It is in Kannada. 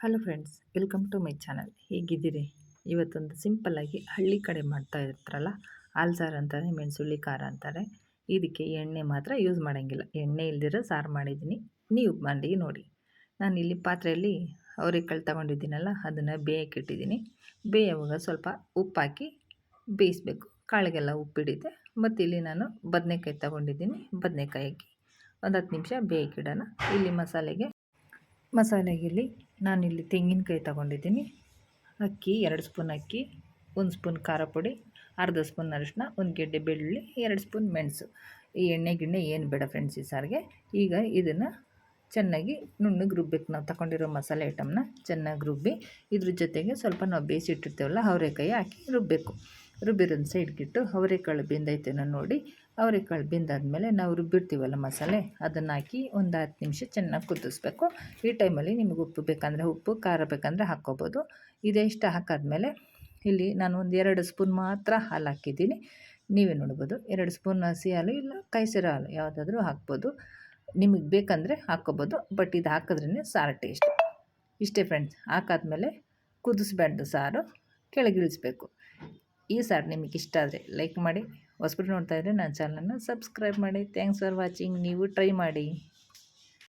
Hello friends, welcome to my channel. ಹೇಗಿದ್ದೀರಿ? ಇವತ್ತೊಂದು ಸಿಂಪಲ್ಲಾಗಿ ಹಳ್ಳಿ ಕಡೆ ಮಾಡ್ತಾ ಇರ್ತಾರಲ್ಲ, ಹಾಲು ಸಾರು ಅಂತಾರೆ, ಮೆಣಸುಳ್ಳಿ ಖಾರ ಅಂತಾರೆ. ಇದಕ್ಕೆ ಎಣ್ಣೆ ಮಾತ್ರ ಯೂಸ್ ಮಾಡೋಂಗಿಲ್ಲ. ಎಣ್ಣೆ ಇಲ್ದಿರೋ ಸಾರು ಮಾಡಿದ್ದೀನಿ, ನೀವು ಮಾಡಿ ನೋಡಿ. ನಾನಿಲ್ಲಿ ಪಾತ್ರೆಯಲ್ಲಿ ಅವರೆಕಾಳು ತೊಗೊಂಡಿದ್ದೀನಲ್ಲ, ಅದನ್ನು ಬೇಯಕ್ಕಿಟ್ಟಿದ್ದೀನಿ. ಬೇಯುವಾಗ ಸ್ವಲ್ಪ ಉಪ್ಪಾಕಿ ಬೇಯಿಸ್ಬೇಕು. ಕಾಳಿಗೆಲ್ಲ ಉಪ್ಪಿಡಿದೆ. ಮತ್ತು ಇಲ್ಲಿ ನಾನು ಬದನೆಕಾಯಿ ತೊಗೊಂಡಿದ್ದೀನಿ. ಬದನೆಕಾಯಿ ಹಾಕಿ ಒಂದು 10 ನಿಮಿಷ ಬೇಯಕ್ಕಿಡೋಣ. ಇಲ್ಲಿ ಮಸಾಲೆಗೆ ನಾನಿಲ್ಲಿ ತೆಂಗಿನಕಾಯಿ ತೊಗೊಂಡಿದ್ದೀನಿ. ಅಕ್ಕಿ 2 ಸ್ಪೂನ್ ಅಕ್ಕಿ, 1 ಸ್ಪೂನ್ ಖಾರ ಪುಡಿ, ಅರ್ಧ ಸ್ಪೂನ್ ಅರಿಶಿನ, 1 ಗೆಡ್ಡೆ ಬೆಳ್ಳುಳ್ಳಿ, 2 ಸ್ಪೂನ್ ಮೆಣಸು. ಈ ಎಣ್ಣೆ ಏನು ಬೇಡ ಫ್ರೆಂಡ್ಸ್ ಈ ಸಾರಿಗೆ. ಈಗ ಇದನ್ನು ಚೆನ್ನಾಗಿ ನುಣ್ಣಗೆ ರುಬ್ಬೇಕು. ನಾವು ತಗೊಂಡಿರೋ ಮಸಾಲೆ ಐಟಮ್ನ ಚೆನ್ನಾಗಿ ರುಬ್ಬಿ ಇದ್ರ ಜೊತೆಗೆ ಸ್ವಲ್ಪ ನಾವು ಬೇಯಿಸಿಟ್ಟಿರ್ತೇವಲ್ಲ ಅವರೆಕಾಯಿ ಹಾಕಿ ರುಬ್ಬಬೇಕು. ರುಬ್ಬಿರೋದು ಸೈಡ್ಗಿಟ್ಟು ಅವರೆಕಾಳು ಬೆಂದೈತೇನೋ ನೋಡಿ. ಅವರೆಕಾಳು ಬೆಂದಾದಮೇಲೆ ನಾವು ರುಬ್ಬಿರ್ತೀವಲ್ಲ ಮಸಾಲೆ, ಅದನ್ನು ಹಾಕಿ ಒಂದು 10 ನಿಮಿಷ ಚೆನ್ನಾಗಿ ಕುದಿಸ್ಬೇಕು. ಈ ಟೈಮಲ್ಲಿ ನಿಮಗೆ ಉಪ್ಪು ಬೇಕಂದರೆ ಉಪ್ಪು, ಖಾರ ಬೇಕಂದರೆ ಹಾಕ್ಕೋಬೋದು. ಇದಿಷ್ಟು ಹಾಕಾದ್ಮೇಲೆ ಇಲ್ಲಿ ನಾನು ಒಂದು 2 ಸ್ಪೂನ್ ಮಾತ್ರ ಹಾಲು ಹಾಕಿದ್ದೀನಿ. ನೀವೇ ನೋಡ್ಬೋದು. 2 ಸ್ಪೂನ್ ಹಸಿ ಹಾಲು ಇಲ್ಲ ಕಾಯಿಸಿರೋ ಹಾಲು ಯಾವುದಾದ್ರೂ ಹಾಕ್ಬೋದು. ನಿಮಗೆ ಬೇಕಂದರೆ ಹಾಕ್ಕೋಬೋದು. ಬಟ್ ಇದು ಹಾಕಿದ್ರೇ ಸಾರು ಟೇಸ್ಟ್. ಇಷ್ಟೇ ಫ್ರೆಂಡ್ಸ್. ಹಾಕಾದ್ಮೇಲೆ ಕುದಿಸ್ಬಾರ್ದು ಸಾರು, ಕೆಳಗಿಳಿಸ್ಬೇಕು. ಈ ಸಾರು ನಿಮಗೆ ಇಷ್ಟ ಆದರೆ ಲೈಕ್ ಮಾಡಿ. ಹೊಸಬ್ರು ನೋಡ್ತಾಯಿದ್ರೆ ನನ್ನ ಚಾನಲನ್ನು ಸಬ್ಸ್ಕ್ರೈಬ್ ಮಾಡಿ. Thanks for watching. ನೀವು ಟ್ರೈ ಮಾಡಿ.